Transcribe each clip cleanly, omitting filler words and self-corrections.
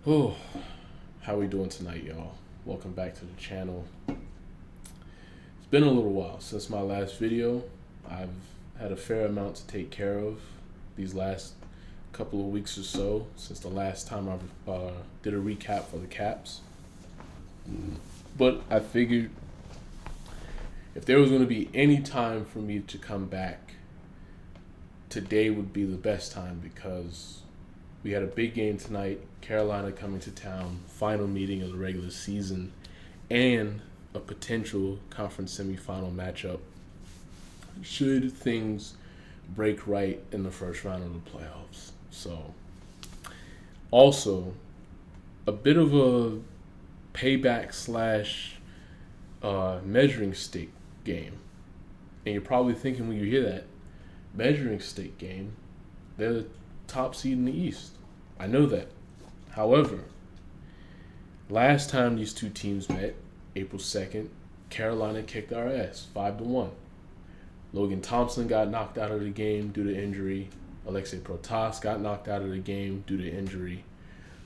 Oh, how we doing tonight, y'all? Welcome back to the channel. It's been a little while since my last video. I've had a fair amount to take care of these last couple of weeks or so since the last time I did a recap for the Caps. But I figured if there was going to be any time for me to come back, today would be the best time because we had a big game tonight, Carolina coming to town, final meeting of the regular season, and a potential conference semifinal matchup should things break right in the first round of the playoffs. So, also, a bit of a payback slash measuring stick game. And you're probably thinking when you hear that, measuring stick game, they're the top seed in the East. I know that. However, last time these two teams met, April 2nd, Carolina kicked our ass 5-1. Logan Thompson got knocked out of the game due to injury. Alexei Protas got knocked out of the game due to injury.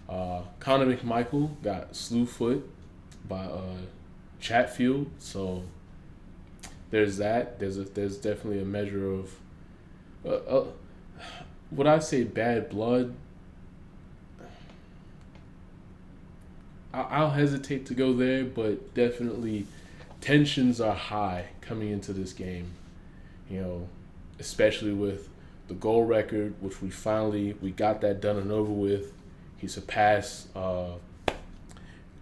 Connor McMichael got slew foot by Chatfield. So there's that. There's definitely a measure of would I say bad blood? I'll hesitate to go there, but definitely tensions are high coming into this game. You know, especially with the goal record, which we got that done and over with. He surpassed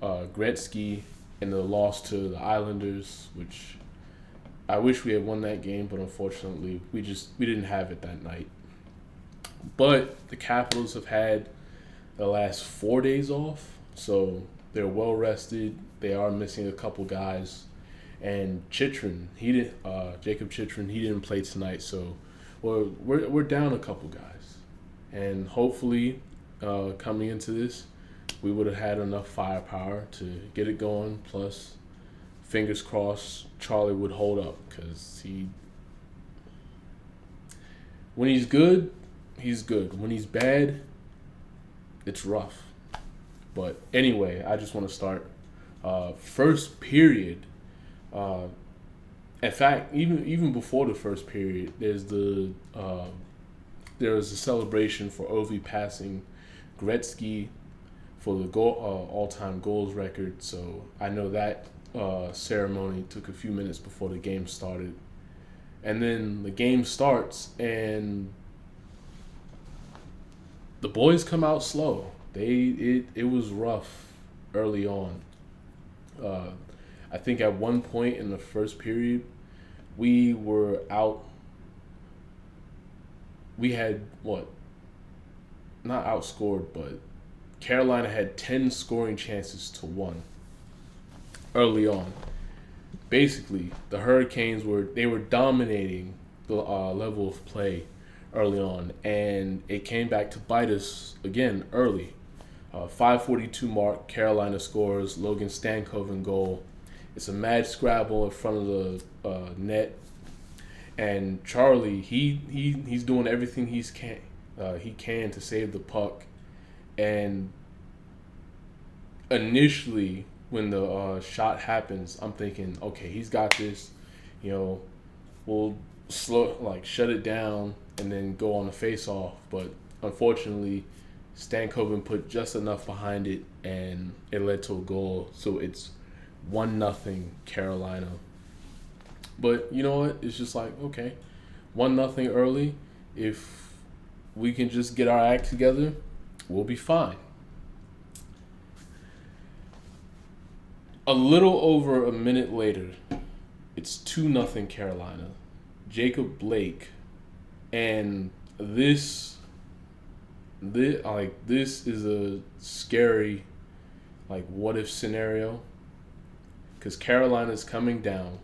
Gretzky in the loss to the Islanders, which I wish we had won that game, but unfortunately we didn't have it that night. But the Capitals have had the last 4 days off, so they're well rested. They are missing a couple guys, and Chychrun, Jacob Chychrun, he didn't play tonight, so we're down a couple guys, and hopefully, coming into this, we would have had enough firepower to get it going. Plus, fingers crossed, Charlie would hold up because when he's good, he's good. When he's bad, it's rough. But anyway, I just want to start. First period. In fact, even before the first period, there was a celebration for Ovi passing Gretzky for the all-time goals record. So I know that ceremony took a few minutes before the game started, and then the game starts and the boys come out slow. It was rough early on. I think at one point in the first period, we were out. We had not outscored, but Carolina had 10 scoring chances to 1 early on. Basically, the Hurricanes were dominating the level of play early on, and it came back to bite us again early. 5:42 mark, Carolina scores, Logan Stankoven goal. It's a mad scrabble in front of the net, and Charlie, he's doing everything he can to save the puck. And initially, when the shot happens, I'm thinking, okay, he's got this. You know, we'll shut it down and then go on the face-off. But unfortunately, Stankoven put just enough behind it, and it led to a goal. So it's 1-0 Carolina. But you know what? It's just like, okay, 1-0 early. If we can just get our act together, we'll be fine. A little over a minute later, it's 2-0 Carolina. Jacob Blake, and this is a scary what if scenario, because Carolina's coming down,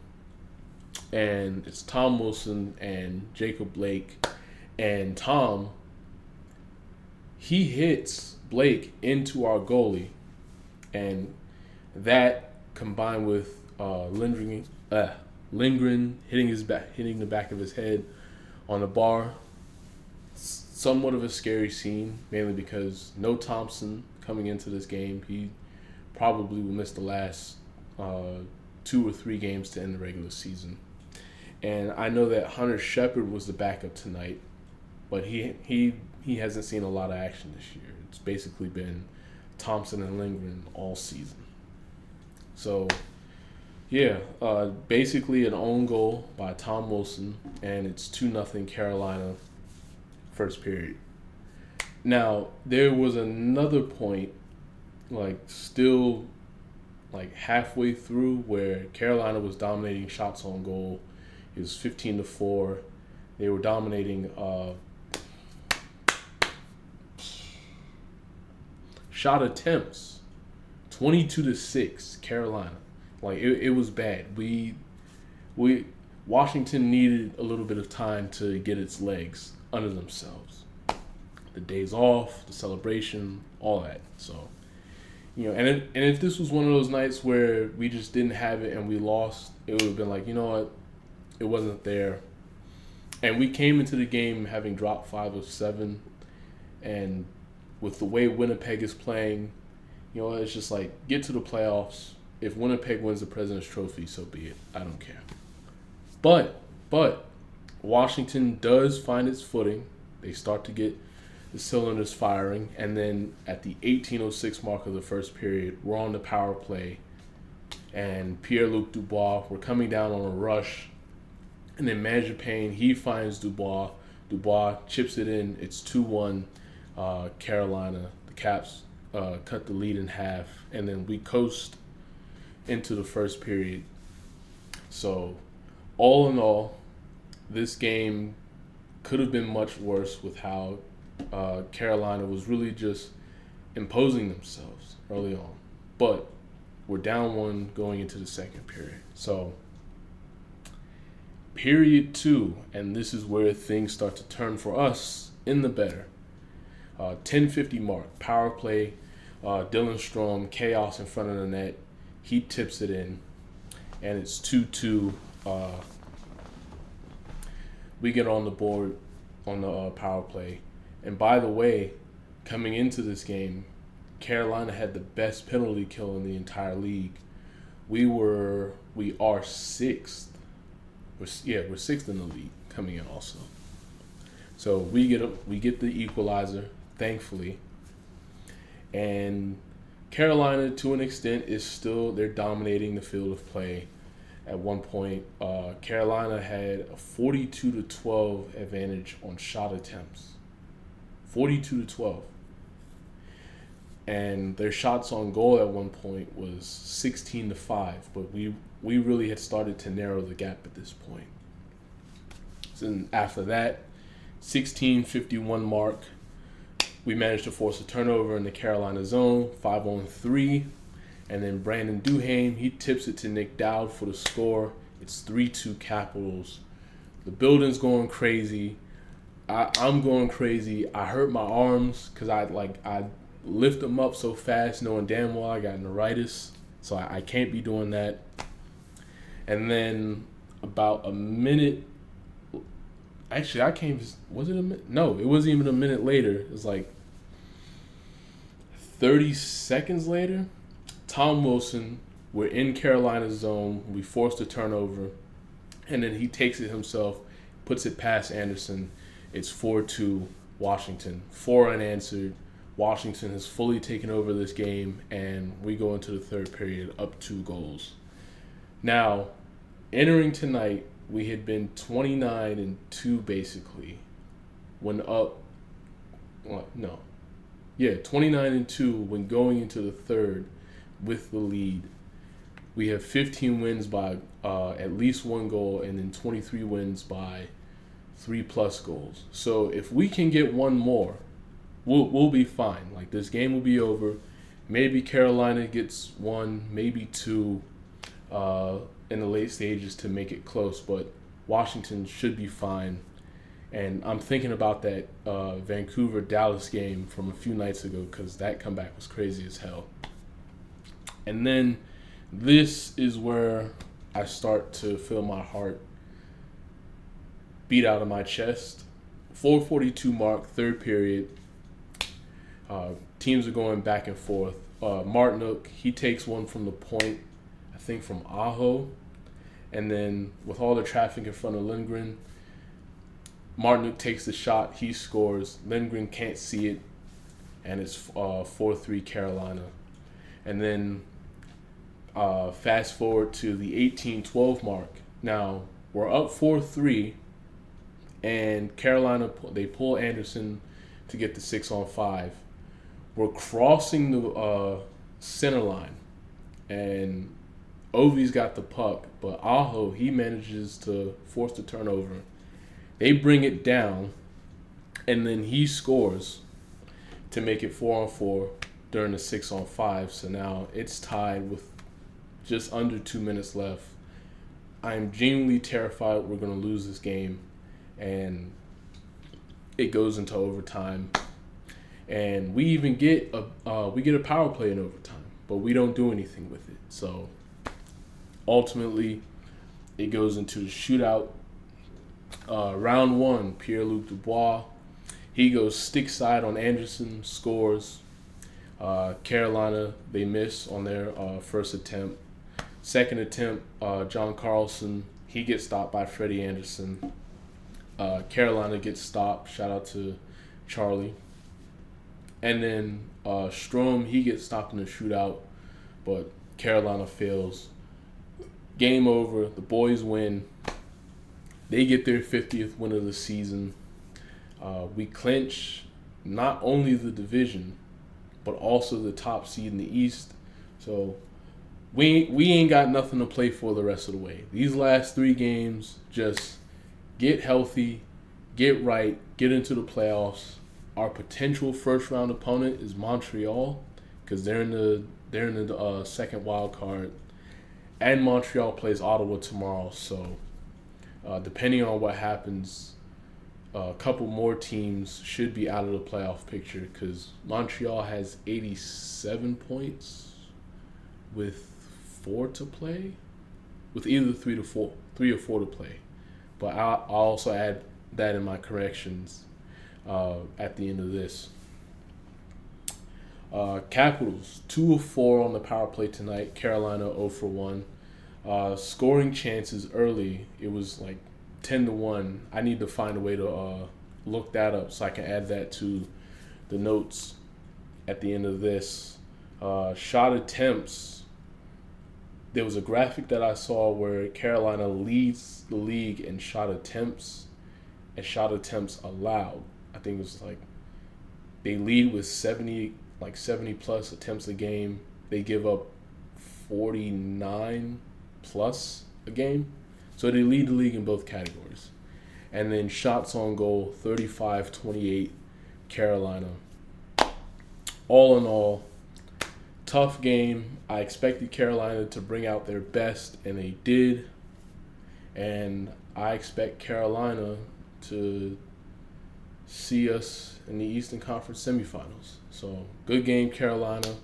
and it's Tom Wilson and Jacob Blake, and Tom, he hits Blake into our goalie, and that combined with Lindgren hitting the back of his head on the bar, somewhat of a scary scene, mainly because no Thompson coming into this game. He probably will miss the last 2 or 3 games to end the regular season. And I know that Hunter Shepard was the backup tonight, but he hasn't seen a lot of action this year. It's basically been Thompson and Lindgren all season. So, yeah, basically an own goal by Tom Wilson, and it's 2-0 Carolina first period. Now, there was another point, still halfway through, where Carolina was dominating shots on goal. It was 15-4. They were dominating shot attempts, 22-6 Carolina. It was bad. We Washington needed a little bit of time to get its legs under themselves. The days off, the celebration, all that. So, and if this was one of those nights where we just didn't have it and we lost, it would have been like, you know what, it wasn't there. And we came into the game having dropped 5 of 7, and with the way Winnipeg is playing, it's just get to the playoffs. If Winnipeg wins the President's Trophy, so be it. I don't care. But Washington does find its footing. They start to get the cylinders firing, and then at the 18:06 mark of the first period, we're on the power play, and Pierre-Luc Dubois, we're coming down on a rush, and then Manager Payne, he finds Dubois. Dubois chips it in. It's 2-1 Carolina. The Caps cut the lead in half, and then we coast into the first period. So, all in all, this game could have been much worse with how Carolina was really just imposing themselves early on. But we're down 1 going into the second period. So, period 2, and this is where things start to turn for us in the better. 10:50 mark, power play, Dylan Strome, chaos in front of the net. He tips it in, and it's 2-2. We get on the board on the power play. And by the way, coming into this game, Carolina had the best penalty kill in the entire league. We are 6th. We're 6th in the league coming in also. So we get the equalizer, thankfully. And Carolina, to an extent, they're dominating the field of play. At one point, Carolina had a 42-12 advantage on shot attempts. 42-12. And their shots on goal at one point was 16-5, but we really had started to narrow the gap at this point. So after that, 16:51 mark, we managed to force a turnover in the Carolina zone, 5-on-3, and then Brandon Duhaime, he tips it to Nick Dowd for the score. It's 3-2 Capitals. The building's going crazy. I'm going crazy. I hurt my arms because I lift them up so fast, knowing damn well I got neuritis, so I can't be doing that. And then about a minute, actually was it a minute? No, it wasn't even a minute later. It was 30 seconds later, Tom Wilson, we're in Carolina's zone, we forced a turnover, and then he takes it himself, puts it past Anderson. It's 4-2 Washington. 4 unanswered. Washington has fully taken over this game, and we go into the third period up 2 goals. Now, entering tonight, we had been 29-2 basically. When up, 29-2 when going into the third with the lead. We have 15 wins by at least 1 goal, and then 23 wins by 3+ goals. So if we can get 1 more, we'll be fine. This game will be over. Maybe Carolina gets 1, maybe 2 in the late stages to make it close, but Washington should be fine. And I'm thinking about that Vancouver-Dallas game from a few nights ago, because that comeback was crazy as hell. And then this is where I start to feel my heart beat out of my chest 4:42 mark, third period. Teams are going back and forth. Martinook, he takes one from the point, I think from Aho. And then with all the traffic in front of Lindgren, Martinook takes the shot. He scores. Lindgren can't see it. And it's 4-3 Carolina. And then fast forward to the 18-12 mark. Now, we're up 4-3. And Carolina, they pull Anderson to get the 6-on-5. We're crossing the center line, and Ovi's got the puck, but Aho, he manages to force the turnover. They bring it down, and then he scores to make it 4-on-4 during the 6-on-5. So now it's tied with just under 2 minutes left. I'm genuinely terrified we're going to lose this game, and it goes into overtime. And we even get a power play in overtime, but we don't do anything with it. So ultimately, it goes into the shootout. Round one, Pierre-Luc Dubois, he goes stick side on Anderson, scores. Carolina, they miss on their first attempt. Second attempt, John Carlson, he gets stopped by Freddie Anderson. Carolina gets stopped. Shout out to Charlie. And then Strome, he gets stopped in the shootout, but Carolina fails. Game over. The boys win. They get their 50th win of the season. We clinch not only the division, but also the top seed in the East. So we ain't got nothing to play for the rest of the way. These last 3 games, just get healthy, get right, get into the playoffs. Our potential first round opponent is Montreal, because they're in the second wild card, and Montreal plays Ottawa tomorrow. So depending on what happens, a couple more teams should be out of the playoff picture, because Montreal has 87 points with 4 to play, with either 3 or 4 to play. But I'll also add that in my corrections at the end of this. Capitals, 2 of 4 on the power play tonight. Carolina 0 for 1. Scoring chances early, it was like 10-1. I need to find a way to look that up so I can add that to the notes at the end of this. Shot attempts, there was a graphic that I saw where Carolina leads the league in shot attempts and shot attempts allowed. I think it was like they lead with 70 plus attempts a game. They give up 49 plus a game. So they lead the league in both categories. And then shots on goal, 35-28 Carolina. All in all, tough game. I expected Carolina to bring out their best, and they did. And I expect Carolina to see us in the Eastern Conference semifinals. So good game, Carolina.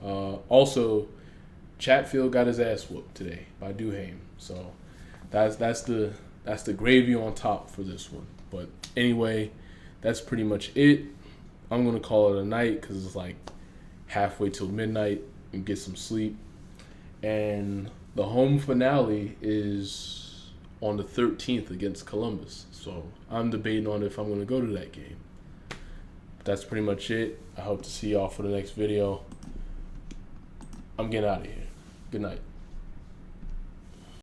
Also, Chatfield got his ass whooped today by Duhaime. So that's the gravy on top for this one. But anyway, that's pretty much it. I'm gonna call it a night because it's like halfway till midnight and get some sleep. And the home finale is on the 13th against Columbus. So I'm debating on if I'm going to go to that game. But that's pretty much it. I hope to see y'all for the next video. I'm getting out of here. Good night.